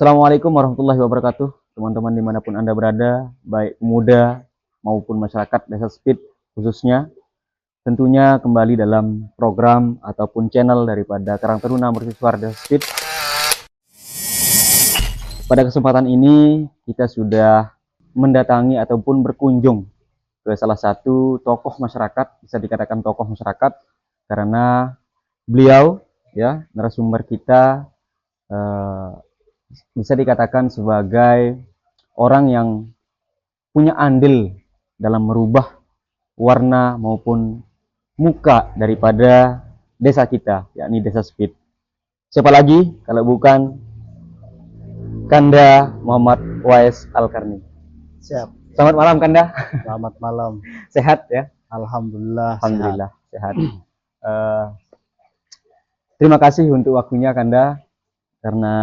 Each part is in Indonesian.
Assalamualaikum warahmatullahi wabarakatuh, teman-teman dimanapun Anda berada, baik pemuda maupun masyarakat Desa Speed khususnya. Tentunya kembali dalam program ataupun channel daripada Karang Taruna Mercusuar Desa Speed. Pada kesempatan ini kita sudah mendatangi ataupun berkunjung ke salah satu tokoh masyarakat, bisa dikatakan tokoh masyarakat, karena beliau ya narasumber kita bisa dikatakan sebagai orang yang punya andil dalam merubah warna maupun muka daripada desa kita, yakni Desa Speed. Siapa lagi kalau bukan Kanda Muhammad Wais Al-Karni. Siap. Selamat malam Kanda. Selamat malam. Sehat ya? Alhamdulillah. Alhamdulillah sehat. Terima kasih untuk waktunya Kanda, karena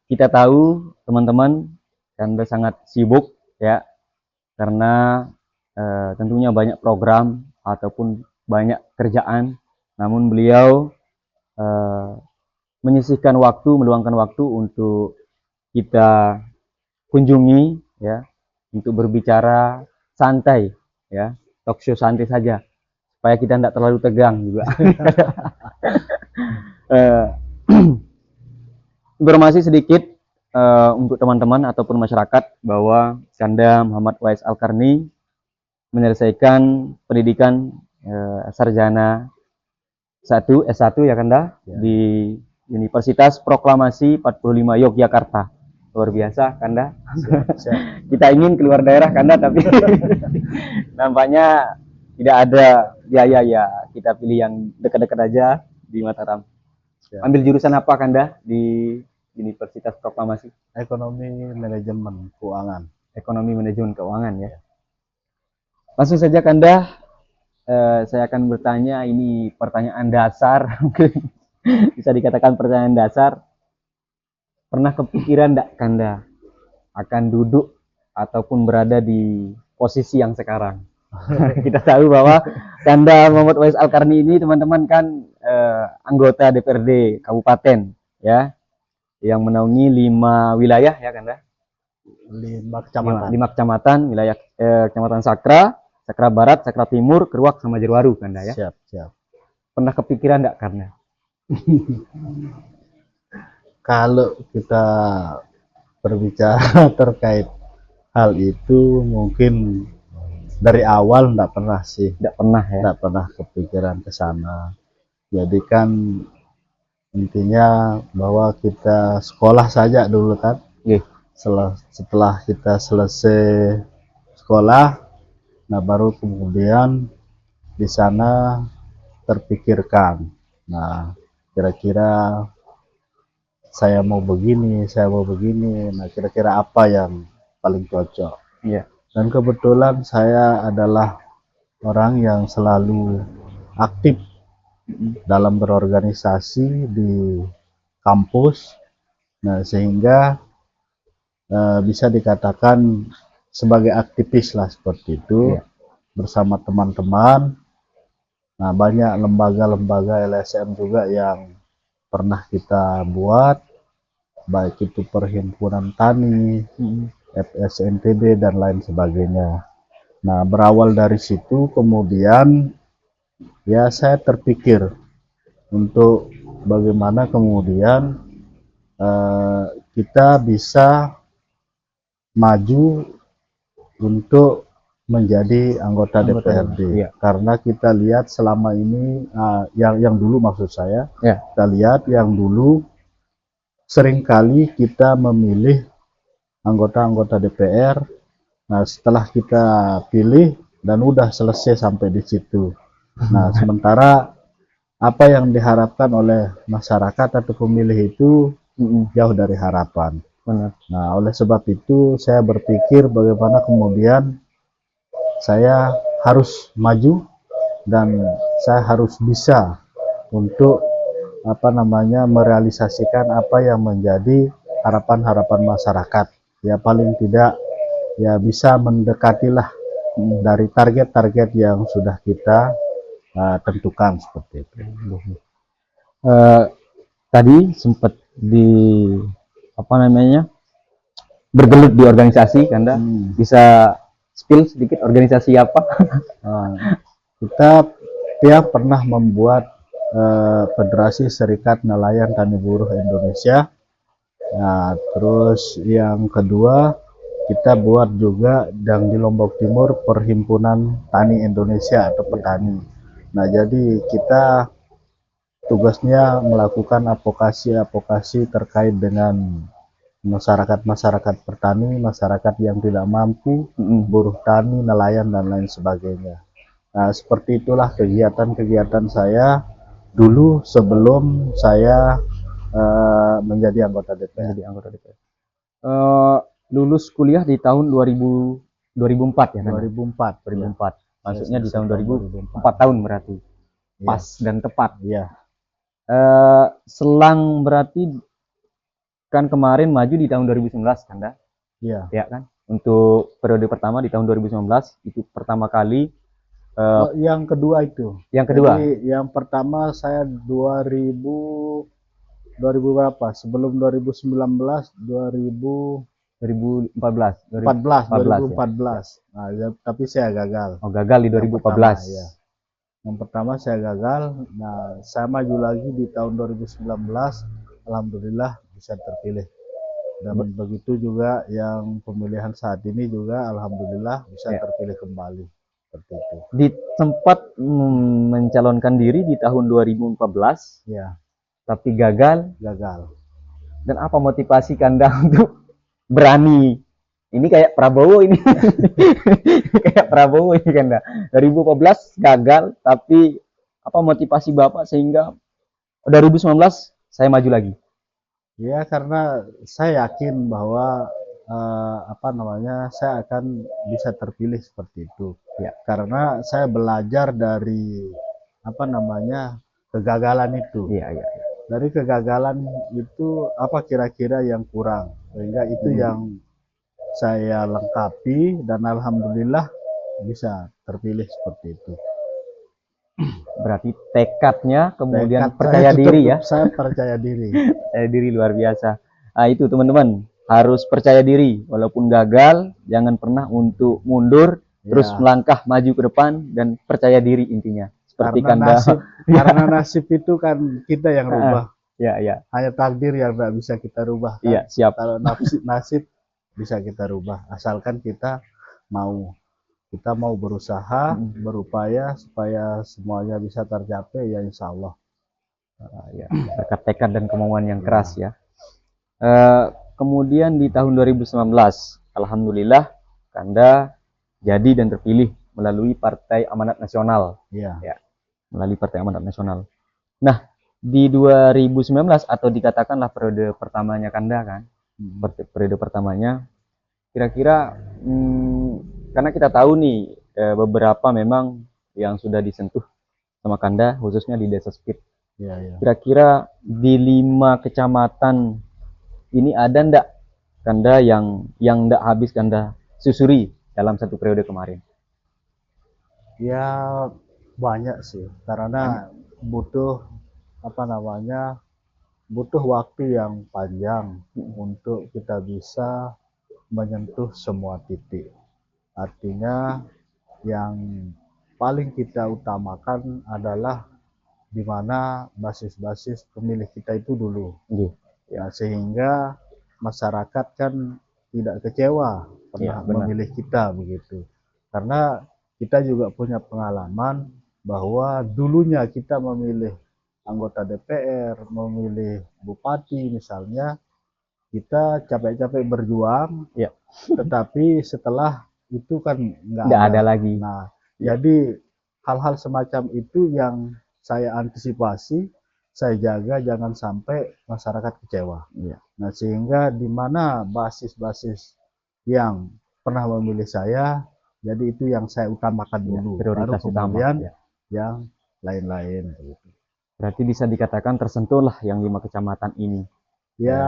kita tahu teman-teman Kanda sangat sibuk ya, karena tentunya banyak program ataupun banyak kerjaan, namun beliau menyisihkan waktu, meluangkan waktu untuk kita kunjungi ya, untuk berbicara santai ya, talk show santai saja supaya kita tidak terlalu tegang juga. Informasi sedikit untuk teman-teman ataupun masyarakat bahwa Kanda Muhammad Wais Al-Karni menyelesaikan pendidikan sarjana S1 ya Kanda ya, di Universitas Proklamasi 45 Yogyakarta. Luar biasa Kanda. Siap. Kita ingin keluar daerah Kanda, tapi nampaknya tidak ada biaya ya, kita pilih yang dekat-dekat aja di Mataram. Ambil jurusan apa Kanda di Universitas Proklamasi? Ekonomi Manajemen Keuangan. Ekonomi Manajemen Keuangan ya. Langsung saja Kanda, saya akan bertanya, ini pertanyaan dasar, mungkin bisa dikatakan pertanyaan dasar. Pernah kepikiran enggak Kanda akan duduk ataupun berada di posisi yang sekarang? Kita tahu bahwa Kanda Muhammad Wais Al-Karni ini teman-teman kan anggota DPRD Kabupaten ya, yang menaungi 5 wilayah ya Kanda. 5 kecamatan. 5 kecamatan, wilayah Kecamatan Sakra, Sakra Barat, Sakra Timur, Keruak sama Jerwaru Kanda ya. Siap, siap. Pernah kepikiran enggak Kanda? Kalau kita berbicara terkait hal itu, mungkin dari awal enggak pernah sih. Enggak pernah ya. Enggak pernah kepikiran ke sana. Jadi kan intinya bahwa kita sekolah saja dulu kan. Setelah kita selesai sekolah, nah baru kemudian di sana terpikirkan. Nah, kira-kira saya mau begini. Nah, kira-kira apa yang paling cocok? Iya. Dan kebetulan saya adalah orang yang selalu aktif dalam berorganisasi di kampus. Nah, sehingga bisa dikatakan sebagai aktivis lah seperti itu, bersama teman-teman. Nah, banyak lembaga-lembaga LSM juga yang pernah kita buat, baik itu Perhimpunan Tani, FSNTB dan lain sebagainya. Nah, berawal dari situ kemudian ya saya terpikir untuk bagaimana kemudian kita bisa maju untuk menjadi anggota DPRD. Iya. Karena kita lihat selama ini yang dulu maksud saya, kita lihat yang dulu seringkali kita memilih anggota-anggota DPR. Nah, setelah kita pilih dan udah selesai sampai di situ. Nah, sementara apa yang diharapkan oleh masyarakat atau pemilih itu jauh dari harapan. Benar. Nah, oleh sebab itu saya berpikir bagaimana kemudian saya harus maju dan saya harus bisa untuk merealisasikan apa yang menjadi harapan-harapan masyarakat. Ya paling tidak ya bisa mendekatilah dari target-target yang sudah kita tentukan seperti itu. Tadi sempat di bergelut di organisasi, Kanda. Bisa spill sedikit organisasi apa? Kita pernah membuat Federasi Serikat Nelayan Tani Buruh Indonesia. Nah, terus yang kedua kita buat juga yang di Lombok Timur Perhimpunan Tani Indonesia atau petani. Nah, jadi kita tugasnya melakukan advokasi terkait dengan masyarakat petani, masyarakat yang tidak mampu, buruh tani, nelayan dan lain sebagainya. Nah, seperti itulah kegiatan-kegiatan saya dulu sebelum saya menjadi anggota DPR. Lulus kuliah di tahun 2004 ya? 2004. Maksudnya di tahun 2004 tahun berarti. Pas dan tepat. Iya. Selang berarti kan kemarin maju di tahun 2019, Kanda? Iya. Ya kan? Untuk periode pertama di tahun 2019 itu pertama kali. Yang kedua itu. Yang kedua. Jadi yang pertama saya 2000 berapa? Sebelum 2019 2014. Ya. Nah, ya, tapi saya gagal. Oh, gagal di 2014. Ya. Yang pertama saya gagal. Nah, saya maju lagi di tahun 2019. Alhamdulillah bisa terpilih. Dan begitu juga yang pemilihan saat ini juga alhamdulillah bisa terpilih kembali. Seperti itu. Di sempat mencalonkan diri di tahun 2014. Ya. Tapi gagal. Dan apa motivasi Kanda untuk berani? Ini kayak Prabowo ini. Kayak Prabowo ini Kanda. 2014 gagal, tapi apa motivasi Bapak sehingga 2019 saya maju lagi? Ya, karena saya yakin bahwa saya akan bisa terpilih seperti itu. Ya, karena saya belajar dari kegagalan itu. Iya. Dari kegagalan itu apa kira-kira yang kurang, sehingga itu yang saya lengkapi dan alhamdulillah bisa terpilih seperti itu. Berarti tekadnya kemudian percaya diri ya. Saya percaya diri. Percaya diri luar biasa. Nah, itu teman-teman, harus percaya diri walaupun gagal, jangan pernah untuk mundur, terus melangkah maju ke depan dan percaya diri intinya. Seperti karena nasib itu kan kita yang rubah. Ya. Hanya takdir yang tidak bisa kita rubah. Kan? Iya, siap. Kalau nasib bisa kita rubah, asalkan kita mau berusaha, berupaya supaya semuanya bisa tercapai ya insya Allah. Ya, berkat tekad dan kemauan yang keras ya. Kemudian di tahun 2019, alhamdulillah Kanda jadi dan terpilih melalui Partai Amanat Nasional. Ya. Melalui Partai Amanat Nasional. Nah, di 2019 atau dikatakanlah periode pertamanya Kanda kan, periode pertamanya, kira-kira karena kita tahu nih beberapa memang yang sudah disentuh sama Kanda, khususnya di Desa Spit. Ya. Kira-kira di 5 kecamatan ini ada ndak Kanda yang ndak habis Kanda susuri dalam satu periode kemarin? Ya banyak sih, karena butuh butuh waktu yang panjang untuk kita bisa menyentuh semua titik. Artinya yang paling kita utamakan adalah di mana basis-basis pemilih kita itu dulu. Ya, sehingga masyarakat kan tidak kecewa pernah memilih kita begitu. Karena kita juga punya pengalaman bahwa dulunya kita memilih anggota DPR, memilih bupati misalnya, kita capek-capek berjuang, tetapi setelah itu kan nggak ada lagi. Nah, jadi hal-hal semacam itu yang saya antisipasi, saya jaga jangan sampai masyarakat kecewa. Nah, sehingga di mana basis-basis yang pernah memilih saya, jadi itu yang saya utamakan dulu, baru kemudian yang lain-lain. Berarti bisa dikatakan tersentuhlah yang 5 kecamatan ini. Ya,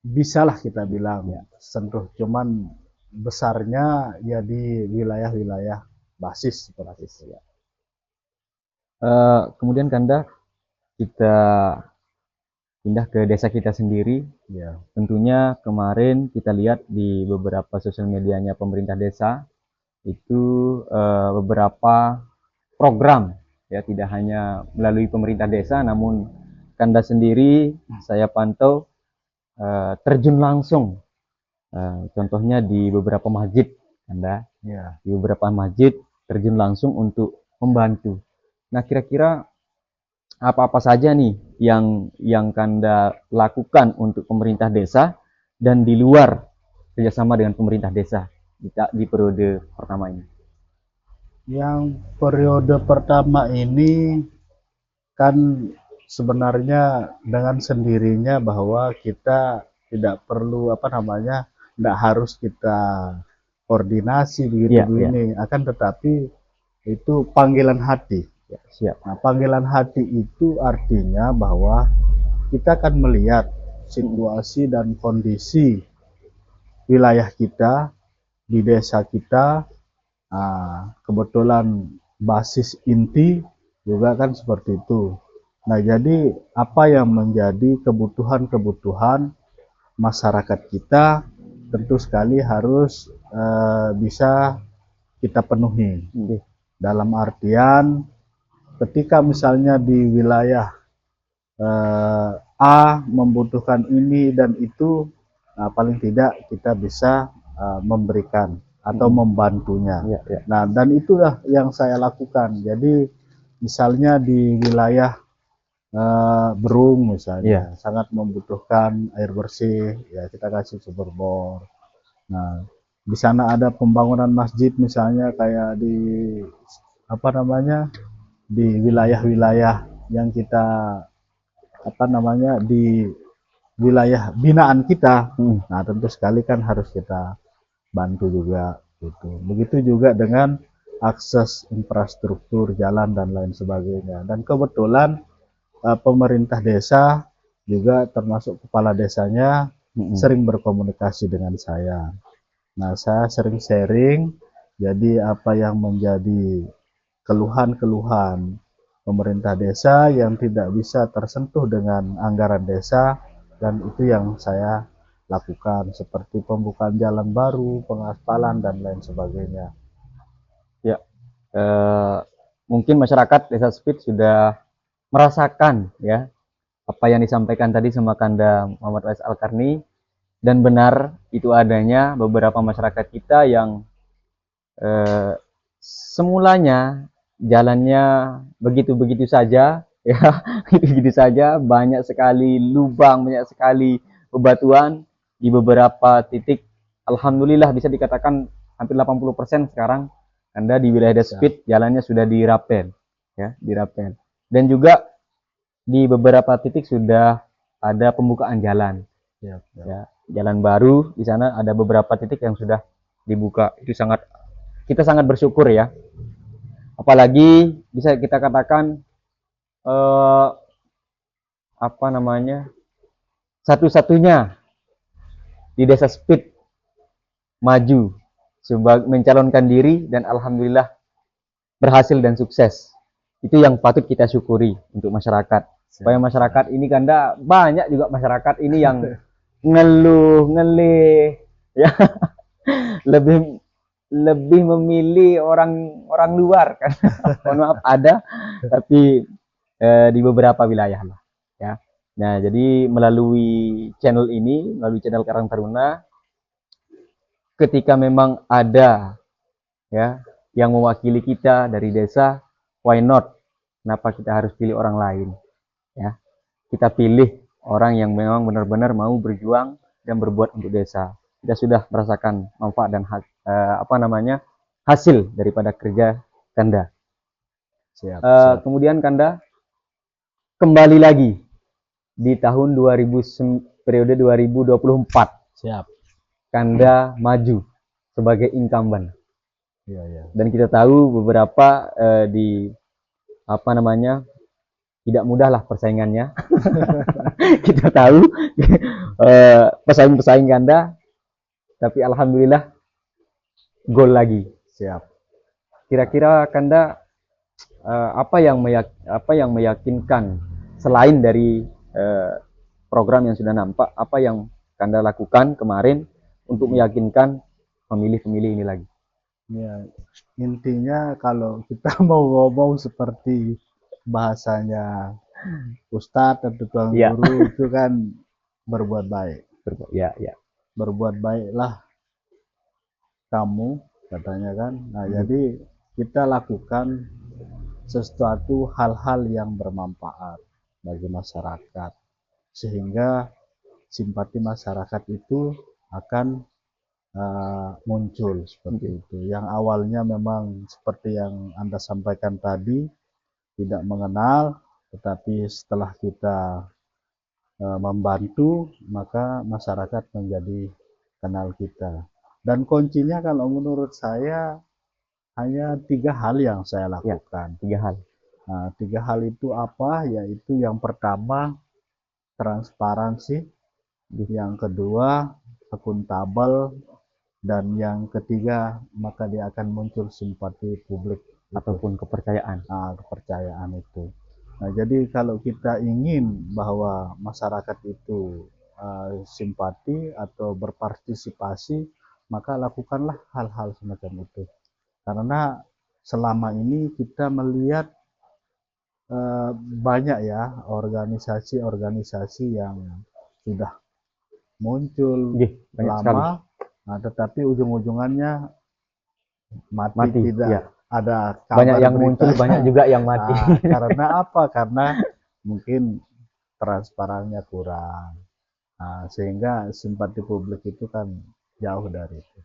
bisalah kita bilang sentuh, cuman besarnya ya di wilayah-wilayah basis seperti itu kemudian Kanda, kita pindah ke desa kita sendiri. Ya. Tentunya kemarin kita lihat di beberapa sosial medianya pemerintah desa itu beberapa program, ya, tidak hanya melalui pemerintah desa, namun Kanda sendiri saya pantau terjun langsung, contohnya di beberapa masjid, Kanda, Ya. di beberapa masjid terjun langsung untuk membantu. Nah, kira-kira apa-apa saja nih yang Kanda lakukan untuk pemerintah desa dan di luar kerjasama dengan pemerintah desa di periode pertama ini? Yang periode pertama ini kan sebenarnya dengan sendirinya bahwa kita tidak perlu tidak harus kita koordinasi begitu begini, akan tetapi itu panggilan hati. Ya, siap. Nah, panggilan hati itu artinya bahwa kita akan melihat situasi dan kondisi wilayah kita di desa kita. Kebetulan basis inti juga kan seperti itu. Nah, jadi apa yang menjadi kebutuhan-kebutuhan masyarakat kita tentu sekali harus bisa kita penuhi. Dalam artian ketika misalnya di wilayah A membutuhkan ini dan itu, paling tidak kita bisa memberikan atau membantunya. Nah, dan itulah yang saya lakukan. Jadi misalnya di wilayah Berung misalnya sangat membutuhkan air bersih, ya kita kasih sumber bor. Nah, di sana ada pembangunan masjid misalnya kayak di di wilayah-wilayah yang kita di wilayah binaan kita. Nah, tentu sekali kan harus kita bantu juga gitu. Begitu juga dengan akses infrastruktur jalan dan lain sebagainya. Dan kebetulan pemerintah desa juga termasuk kepala desanya sering berkomunikasi dengan saya. Nah, saya sering sharing, jadi apa yang menjadi keluhan-keluhan pemerintah desa yang tidak bisa tersentuh dengan anggaran desa, dan itu yang saya lakukan seperti pembukaan jalan baru, pengaspalan dan lain sebagainya. Ya, mungkin masyarakat Desa Spit sudah merasakan ya apa yang disampaikan tadi sama Kanda Muhammad Faiz Al-Karni, dan benar itu adanya beberapa masyarakat kita yang semulanya jalannya begitu-begitu saja, ya, begitu saja, banyak sekali lubang, banyak sekali bebatuan di beberapa titik. Alhamdulillah bisa dikatakan hampir 80% sekarang Anda di wilayah Desa Spit jalannya sudah dirapel, ya, dirapel. Dan juga di beberapa titik sudah ada pembukaan jalan, ya, jalan baru di sana ada beberapa titik yang sudah dibuka. Itu kita sangat bersyukur ya. Apalagi bisa kita katakan satu-satunya di Desa Spit maju sebagai mencalonkan diri dan alhamdulillah berhasil dan sukses. Itu yang patut kita syukuri untuk masyarakat. Supaya masyarakat ini Kanda, banyak juga masyarakat ini yang ngeluh, ngelih, ya, lebih memilih orang luar kan. Mohon maaf ada, tapi di beberapa wilayah lah, ya. Nah, jadi melalui channel ini, melalui channel Karang Taruna, ketika memang ada ya yang mewakili kita dari desa, why not? Kenapa kita harus pilih orang lain? Ya, kita pilih orang yang memang benar-benar mau berjuang dan berbuat untuk desa. Kita sudah merasakan manfaat dan hasil daripada kerja Kanda. Siap. Kemudian Kanda kembali lagi di tahun periode 2024. Siap. Kanda maju sebagai incumbent. Ya. Dan kita tahu beberapa tidak mudah lah persaingannya. Kita tahu pesaing-pesaing Kanda, tapi alhamdulillah gol lagi. Siap. Kira-kira Kanda apa yang meyakinkan selain dari program yang sudah nampak, apa yang Kanda lakukan kemarin untuk meyakinkan pemilih-pemilih ini lagi? Ya, intinya kalau kita mau ngomong seperti bahasanya Ustadz atau tukang guru itu kan berbuat baik. Berbuat baiklah kamu, katanya kan. Nah, jadi kita lakukan sesuatu hal-hal yang bermanfaat bagi masyarakat, sehingga simpati masyarakat itu akan muncul seperti itu. Yang awalnya memang seperti yang Anda sampaikan tadi, tidak mengenal, tetapi setelah kita membantu, maka masyarakat menjadi kenal kita. Dan kuncinya kalau menurut saya hanya 3 hal yang saya lakukan. 3 hal. Nah, 3 hal itu apa? Yaitu yang pertama, transparansi, yang kedua, akuntabel, dan yang ketiga, maka dia akan muncul simpati publik ataupun kepercayaan. Kepercayaan itu. Nah, jadi kalau kita ingin bahwa masyarakat itu simpati atau berpartisipasi, maka lakukanlah hal-hal semacam itu. Karena selama ini kita melihat banyak ya organisasi-organisasi yang sudah muncul lama, nah, tetapi ujung-ujungannya mati tidak ada kabar. Banyak yang muncul, banyak juga yang mati. Karena apa? Karena mungkin transparannya kurang. Nah, sehingga simpati publik itu kan jauh dari itu.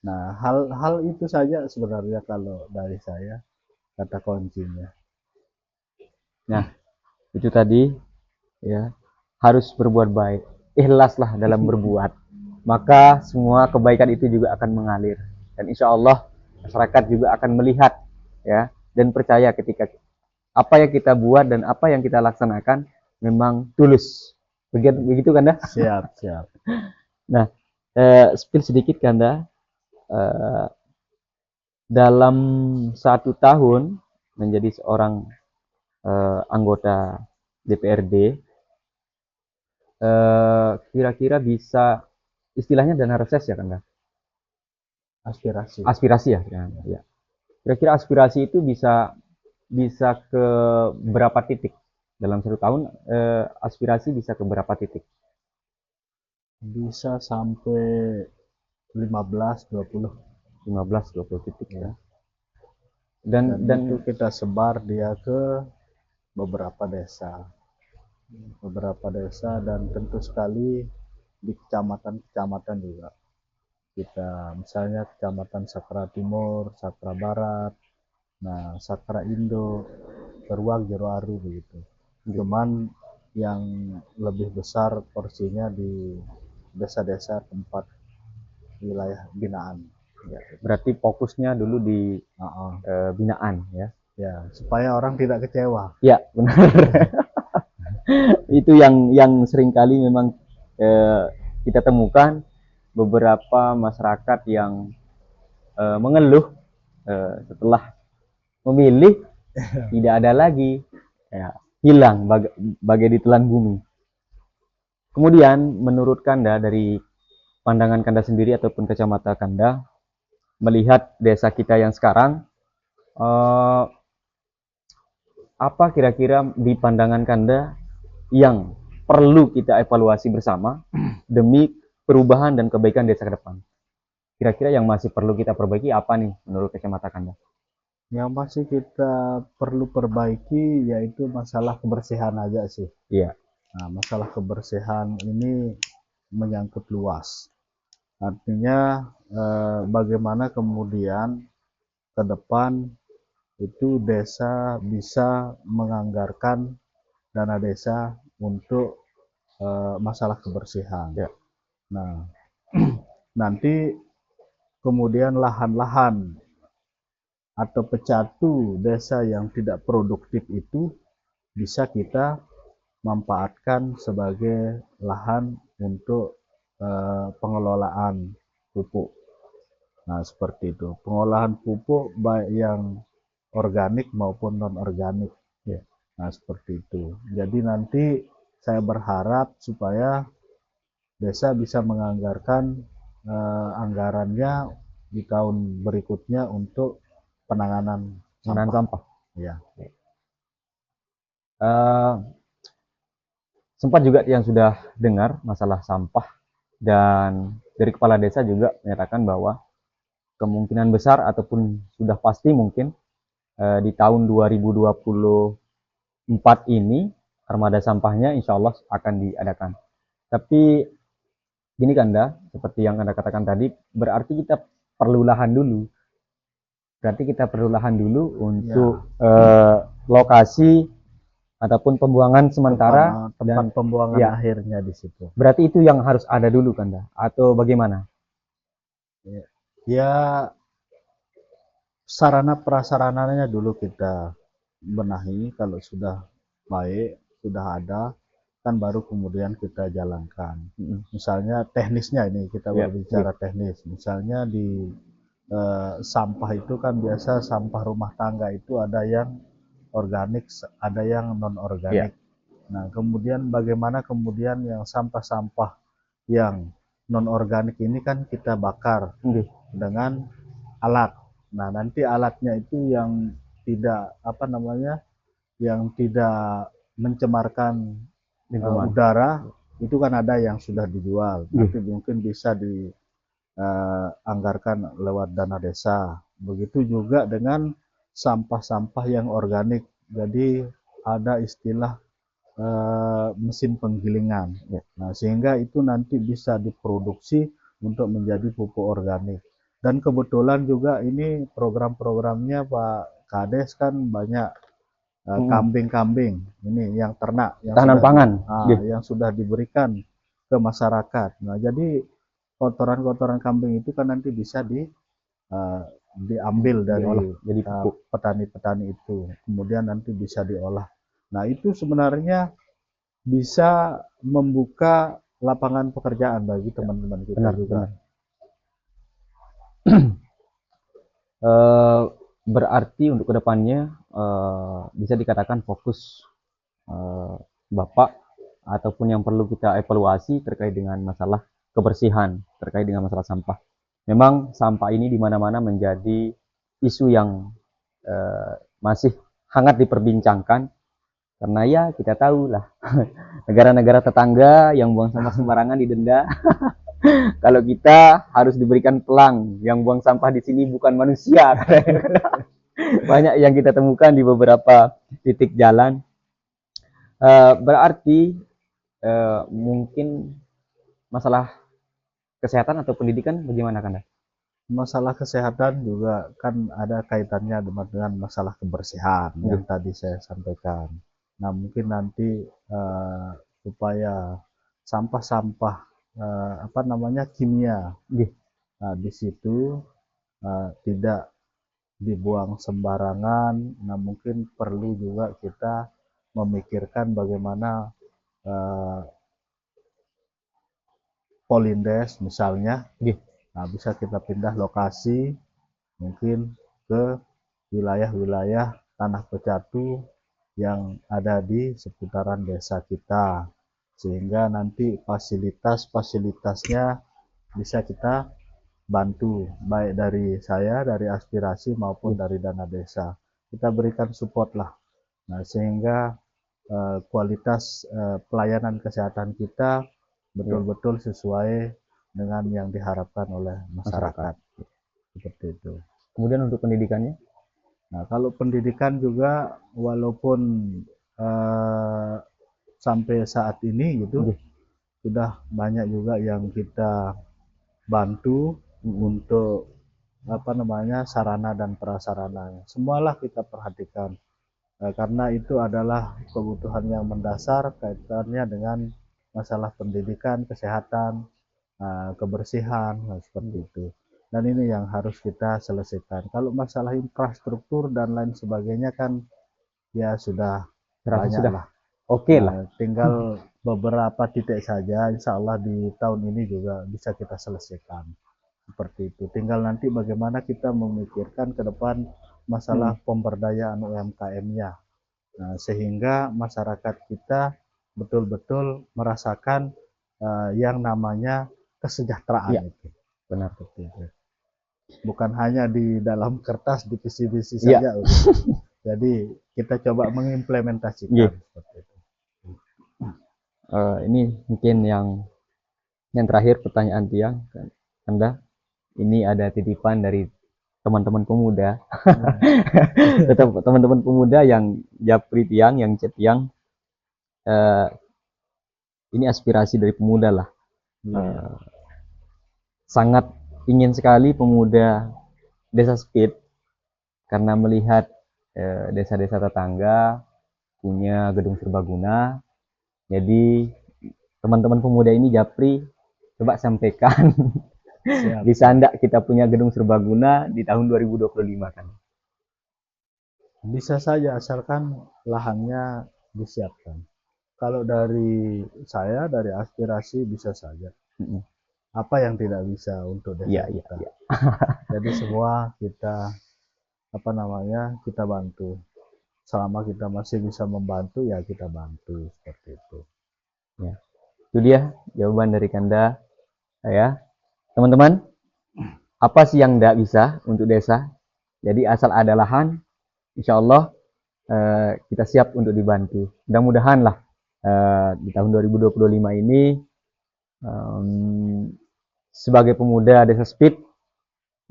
Nah, hal itu saja sebenarnya kalau dari saya kata kuncinya. Nah, itu tadi ya, harus berbuat baik. Ikhlaslah dalam berbuat. Maka semua kebaikan itu juga akan mengalir. Dan insya Allah masyarakat juga akan melihat ya, dan percaya ketika apa yang kita buat dan apa yang kita laksanakan memang tulus. Begitu Kanda? Siap. Nah, spill sedikit Kanda. Dalam 1 tahun menjadi seorang anggota DPRD, kira-kira bisa, istilahnya dana reses ya Kanda? Aspirasi ya. Kira-kira aspirasi itu bisa ke berapa titik dalam 1 tahun? Aspirasi bisa ke berapa titik? Bisa sampai 15-20 titik ya. Dan itu kita sebar dia ke beberapa desa dan tentu sekali di kecamatan juga. Kita misalnya Kecamatan Sakra Timur, Sakra Barat, nah Sakra Indo, Teruak, Jero Aru begitu. Cuman yang lebih besar porsinya di desa-desa tempat wilayah binaan. Berarti fokusnya dulu di binaan ya. Ya, supaya orang tidak kecewa. Ya, benar. Itu yang seringkali memang kita temukan beberapa masyarakat yang mengeluh setelah memilih tidak ada lagi, ya, hilang bagai ditelan bumi. Kemudian menurut Kanda, dari pandangan Kanda sendiri ataupun kacamata Kanda, melihat desa kita yang sekarang, apa kira-kira di pandangan Kanda yang perlu kita evaluasi bersama demi perubahan dan kebaikan desa ke depan? Kira-kira yang masih perlu kita perbaiki apa nih menurut kacamata Kanda? Yang masih kita perlu perbaiki yaitu masalah kebersihan aja sih. Iya. Nah, masalah kebersihan ini menyangkut luas. Artinya bagaimana kemudian ke depan itu desa bisa menganggarkan dana desa untuk masalah kebersihan. Ya. Nah, nanti kemudian lahan-lahan atau pecatu desa yang tidak produktif itu bisa kita manfaatkan sebagai lahan untuk pengelolaan pupuk. Nah, seperti itu. Pengolahan pupuk baik yang organik maupun non-organik. Ya. Nah, seperti itu. Jadi nanti saya berharap supaya desa bisa menganggarkan anggarannya di tahun berikutnya untuk penanganan sampah. Ya. Sempat juga yang sudah dengar masalah sampah, dan dari kepala desa juga menyatakan bahwa kemungkinan besar ataupun sudah pasti mungkin di tahun 2024 ini armada sampahnya insya Allah akan diadakan. Tapi gini Kanda, seperti yang Anda katakan tadi, berarti kita perlu lahan dulu. Untuk lokasi ataupun pembuangan sementara tempat pembuangan akhirnya di situ. Berarti itu yang harus ada dulu Kanda, atau bagaimana? Ya, sarana prasarananya dulu kita benahi, kalau sudah baik, sudah ada, kan baru kemudian kita jalankan. Misalnya teknisnya, ini kita berbicara teknis. Misalnya di sampah itu kan biasa sampah rumah tangga itu ada yang organik, ada yang non organik. Nah, kemudian bagaimana kemudian yang sampah-sampah yang non organik ini kan kita bakar dengan alat. Nah, nanti alatnya itu yang tidak yang tidak mencemarkan udara, itu kan ada yang sudah dijual. Nanti mungkin bisa dianggarkan lewat dana desa. Begitu juga dengan sampah-sampah yang organik. Jadi ada istilah mesin penggilingan. Nah, sehingga itu nanti bisa diproduksi untuk menjadi pupuk organik. Dan kebetulan juga ini program-programnya Pak Kades kan banyak kambing-kambing ini yang ternak yang tahanan pangan yang sudah diberikan ke masyarakat. Nah, jadi kotoran-kotoran kambing itu kan nanti bisa diambil dari petani-petani itu, kemudian nanti bisa diolah. Nah, itu sebenarnya bisa membuka lapangan pekerjaan bagi teman-teman kita juga. Berarti untuk kedepannya bisa dikatakan fokus Bapak ataupun yang perlu kita evaluasi terkait dengan masalah kebersihan, terkait dengan masalah sampah. Memang sampah ini di mana-mana menjadi isu yang masih hangat diperbincangkan, karena ya kita tahu lah negara-negara tetangga yang buang sampah sembarangan didenda. Kalau kita harus diberikan pelang, yang buang sampah di sini bukan manusia. Banyak yang kita temukan di beberapa titik jalan. Berarti mungkin masalah kesehatan atau pendidikan bagaimana Kanda? Masalah kesehatan juga kan ada kaitannya dengan masalah kebersihan yang tadi saya sampaikan. Nah, mungkin nanti supaya sampah-sampah kimia di situ tidak dibuang sembarangan. Nah, mungkin perlu juga kita memikirkan bagaimana Polindes misalnya, nah, bisa kita pindah lokasi mungkin ke wilayah-wilayah tanah pecatu yang ada di seputaran desa kita, sehingga nanti fasilitas-fasilitasnya bisa kita bantu, baik dari saya, dari aspirasi maupun dari dana desa. Kita berikan support lah. Nah, sehingga kualitas pelayanan kesehatan kita betul-betul sesuai dengan yang diharapkan oleh masyarakat. Seperti itu. Kemudian untuk pendidikannya? Nah, kalau pendidikan juga walaupun sampai saat ini sudah banyak juga yang kita bantu untuk sarana dan prasarananya. Semualah kita perhatikan karena itu adalah kebutuhan yang mendasar kaitannya dengan masalah pendidikan, kesehatan, kebersihan, seperti itu. Dan ini yang harus kita selesaikan. Kalau masalah infrastruktur dan lain sebagainya kan ya sudah banyak lah. Oke lah. Tinggal beberapa titik saja, insya Allah di tahun ini juga bisa kita selesaikan. Seperti itu. Tinggal nanti bagaimana kita memikirkan ke depan masalah pemberdayaan UMKM-nya. Nah, sehingga masyarakat kita betul-betul merasakan yang namanya kesejahteraan itu. Benar. Bukan hanya di dalam kertas, di visi-visi saja. Jadi kita coba mengimplementasikan seperti itu. Ini mungkin yang terakhir pertanyaan Tiang, Anda. Ini ada titipan dari teman-teman pemuda. Teman-teman pemuda yang japri Tiang, yang chat Tiang. Ini aspirasi dari pemuda lah. Sangat ingin sekali pemuda Desa Speed karena melihat desa-desa tetangga punya gedung serbaguna. Jadi teman-teman pemuda ini japri coba sampaikan bisa enggak kita punya gedung serbaguna di tahun 2025 kan? Bisa saja asalkan lahannya disiapkan. Kalau dari saya, dari aspirasi bisa saja. Apa yang tidak bisa untuk desa kita? Jadi semua kita kita bantu. Selama kita masih bisa membantu, ya kita bantu seperti itu. Ya, itu dia jawaban dari Kanda. Ya, teman-teman, apa sih yang tidak bisa untuk desa? Jadi asal ada lahan, insya Allah kita siap untuk dibantu. Mudah-mudahan lah di tahun 2025 ini sebagai pemuda Desa Speed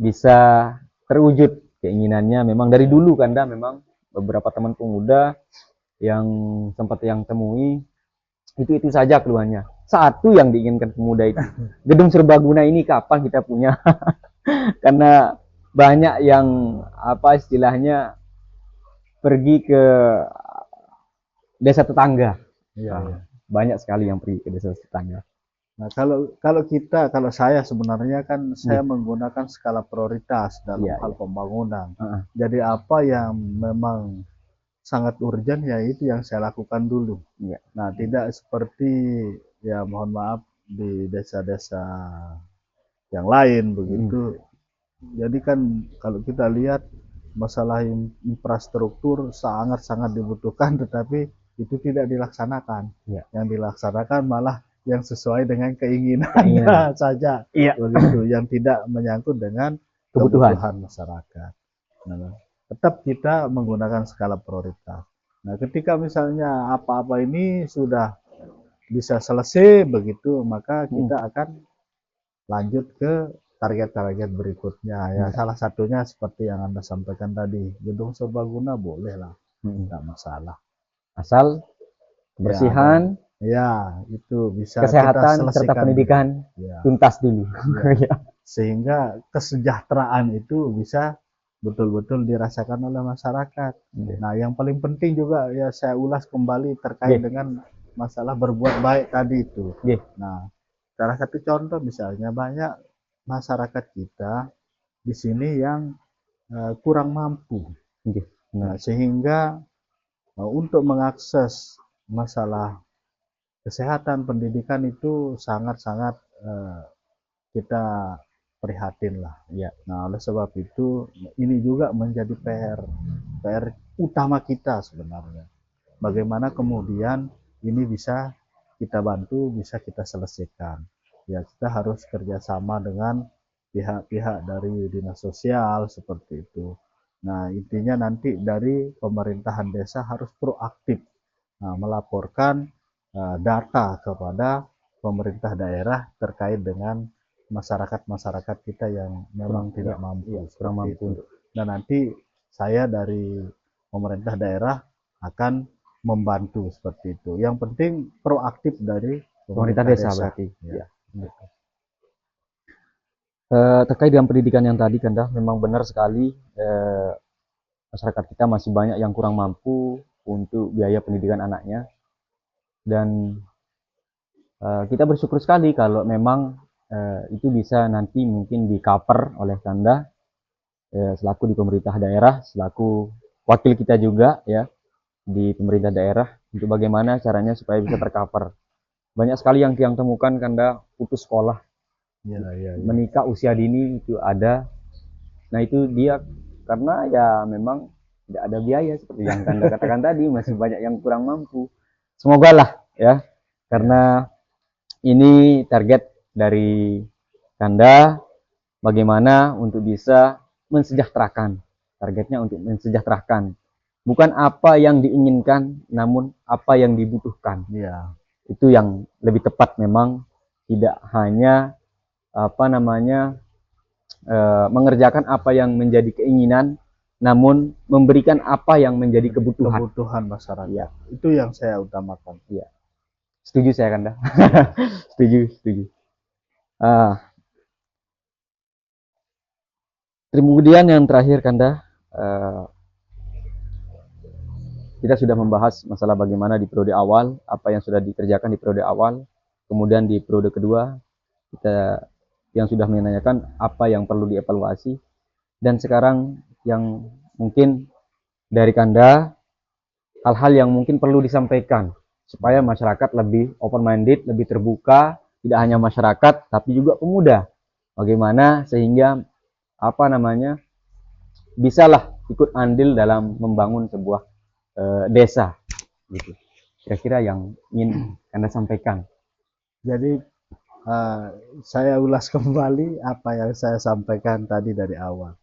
bisa terwujud keinginannya. Memang dari dulu Kanda memang beberapa teman pemuda yang sempat yang temui itu saja keluhannya. Satu yang diinginkan pemuda itu gedung serbaguna ini kapan kita punya? Karena banyak yang istilahnya pergi ke desa tetangga. Banyak sekali yang pergi ke desa tetangga. Nah, kalau saya sebenarnya kan saya menggunakan skala prioritas dalam hal pembangunan. Jadi apa yang memang sangat urgent, ya itu yang saya lakukan dulu. Nah, tidak seperti mohon maaf di desa-desa yang lain begitu. Jadi kan kalau kita lihat masalah infrastruktur sangat-sangat dibutuhkan, tetapi itu tidak dilaksanakan. Yang dilaksanakan malah yang sesuai dengan keinginan saja, begitu, yang tidak menyangkut dengan kebutuhan masyarakat. Nah, tetap kita menggunakan skala prioritas. Nah, ketika misalnya apa-apa ini sudah bisa selesai begitu, maka kita akan lanjut ke target-target berikutnya. Ya, salah satunya seperti yang Anda sampaikan tadi, gedung serbaguna boleh lah, tidak masalah. Asal kebersihan, itu bisa kesehatan serta pendidikan tuntas dulu. Sehingga kesejahteraan itu bisa betul-betul dirasakan oleh masyarakat. Nah, yang paling penting juga ya saya ulas kembali terkait dengan masalah berbuat baik tadi itu. Nah, salah satu contoh misalnya banyak masyarakat kita di sini yang kurang mampu. Nah, sehingga untuk mengakses masalah kesehatan, pendidikan itu sangat-sangat kita prihatin lah. Nah, oleh sebab itu ini juga menjadi PR utama kita sebenarnya. Bagaimana kemudian ini bisa kita bantu, bisa kita selesaikan. Ya, kita harus kerjasama dengan pihak-pihak dari dinas sosial seperti itu. Nah, intinya nanti dari pemerintahan desa harus proaktif, melaporkan data kepada pemerintah daerah terkait dengan masyarakat-masyarakat kita yang memang tidak mampu, kurang mampu. Dan nanti saya dari pemerintah daerah akan membantu seperti itu. Yang penting proaktif dari pemerintah desa berarti. Terkait dengan pendidikan yang tadi Kanda, memang benar sekali masyarakat kita masih banyak yang kurang mampu untuk biaya pendidikan anaknya. Dan kita bersyukur sekali kalau memang itu bisa nanti mungkin di cover oleh Kanda selaku di pemerintah daerah, selaku wakil kita juga ya di pemerintah daerah, untuk bagaimana caranya supaya bisa tercover. Banyak sekali yang Tiang temukan Kanda putus sekolah, menikah usia dini itu ada. Nah, itu dia karena ya memang tidak ada biaya seperti yang Kanda katakan tadi, masih banyak yang kurang mampu. Semoga lah ya, karena ini target dari Kanda bagaimana untuk bisa mensejahterakan. Targetnya untuk mensejahterakan. Bukan apa yang diinginkan, namun apa yang dibutuhkan. Ya. Itu yang lebih tepat memang, tidak hanya mengerjakan apa yang menjadi keinginan, namun memberikan apa yang menjadi kebutuhan masyarakat. Ya. Itu yang saya utamakan. Ya. Setuju saya, Kanda. setuju. Kemudian yang terakhir, Kanda, kita sudah membahas masalah bagaimana di periode awal, apa yang sudah dikerjakan di periode awal, kemudian di periode kedua kita yang sudah menanyakan apa yang perlu dievaluasi, dan sekarang yang mungkin dari Kanda hal-hal yang mungkin perlu disampaikan supaya masyarakat lebih open minded, lebih terbuka, tidak hanya masyarakat tapi juga pemuda. Bagaimana sehingga bisalah ikut andil dalam membangun sebuah desa gitu. Kira-kira yang ingin Anda sampaikan. Jadi saya ulas kembali apa yang saya sampaikan tadi dari awal.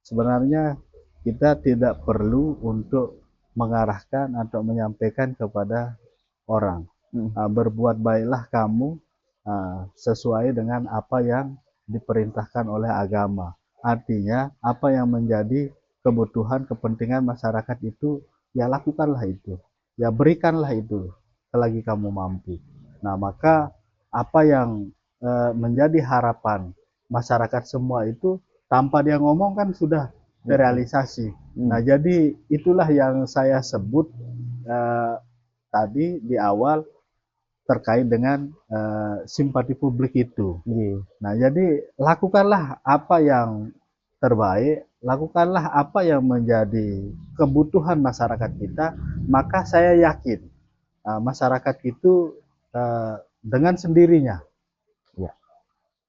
Sebenarnya kita tidak perlu untuk mengarahkan atau menyampaikan kepada orang. Berbuat baiklah kamu sesuai dengan apa yang diperintahkan oleh agama. Artinya apa yang menjadi kebutuhan kepentingan masyarakat itu, ya lakukanlah itu, ya berikanlah itu selagi kamu mampu. Nah, maka apa yang menjadi harapan masyarakat semua itu tanpa dia ngomong kan sudah terrealisasi. Nah, jadi itulah yang saya sebut tadi di awal terkait dengan simpati publik itu. Nah, jadi lakukanlah apa yang terbaik, lakukanlah apa yang menjadi kebutuhan masyarakat kita, maka saya yakin masyarakat itu dengan sendirinya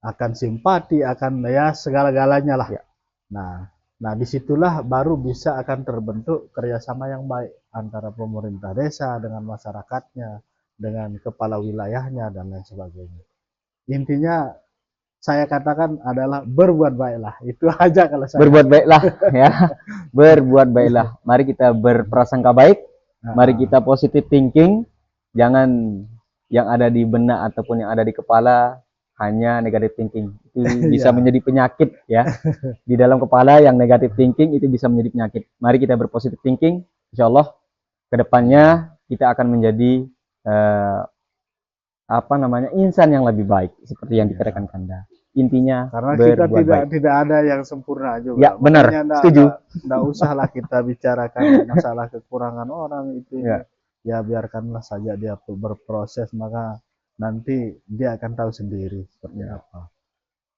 akan simpati, akan ya segala-galanya lah. Nah, disitulah baru bisa akan terbentuk kerjasama yang baik antara pemerintah desa dengan masyarakatnya, dengan kepala wilayahnya dan lain sebagainya. Intinya saya katakan adalah berbuat baiklah. Itu aja kalau saya. Berbuat baiklah ya. Berbuat baiklah. Mari kita berprasangka baik. Mari kita positive thinking. Jangan yang ada di benak ataupun yang ada di kepala hanya negative thinking. Itu bisa menjadi penyakit ya. Di dalam kepala yang negative thinking itu bisa menjadi penyakit. Mari kita berpositive thinking. Insyaallah kedepannya kita akan menjadi insan yang lebih baik seperti yang dikatakan Kanda. Intinya karena kita tidak ada yang sempurna juga. Ya, benar. Setuju. Enggak usahlah kita bicarakan masalah kekurangan orang itu. Ya biarkanlah saja dia berproses, maka nanti dia akan tahu sendiri seperti apa.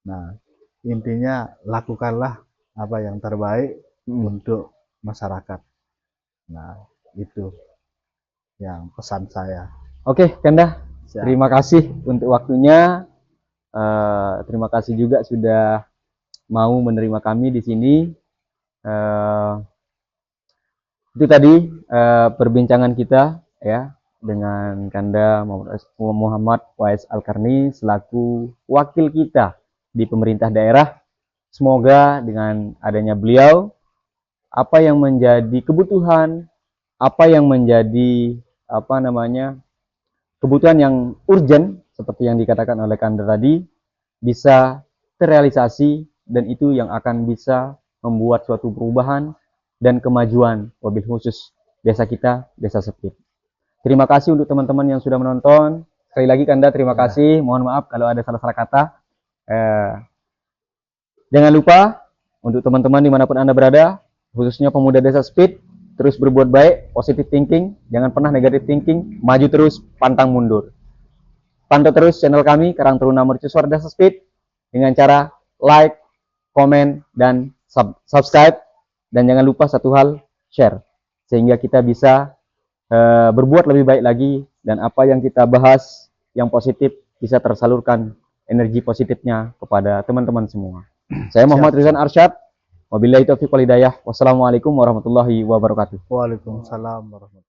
Nah, intinya lakukanlah apa yang terbaik untuk masyarakat. Nah, itu yang pesan saya. Oke, Kanda. Terima kasih untuk waktunya. Terima kasih juga sudah mau menerima kami di sini. Itu tadi perbincangan kita ya dengan Kanda Muhammad Wais Al-Karni selaku wakil kita di pemerintah daerah. Semoga dengan adanya beliau, apa yang menjadi kebutuhan, apa yang menjadi kebutuhan yang urgent seperti yang dikatakan oleh Kanda tadi bisa terrealisasi, dan itu yang akan bisa membuat suatu perubahan dan kemajuan wabil khusus desa kita, Desa Sepit. Terima kasih untuk teman-teman yang sudah menonton. Sekali lagi Kanda terima kasih. Mohon maaf kalau ada salah-salah kata. Jangan lupa untuk teman-teman dimanapun Anda berada, khususnya pemuda Desa Sepit, terus berbuat baik, positive thinking, jangan pernah negative thinking, maju terus, pantang mundur. Pantau terus channel kami, Karang Taruna Mercusuar Desa Sepit, dengan cara like, komen, dan subscribe. Dan jangan lupa satu hal, share. Sehingga kita bisa berbuat lebih baik lagi, dan apa yang kita bahas yang positif bisa tersalurkan energi positifnya kepada teman-teman semua. Saya Muhammad Rizwan Arsyad. Wabillahi taufiq wal hidayah. Wassalamualaikum warahmatullahi wabarakatuh. Waalaikumsalam warahmatullahi wabarakatuh.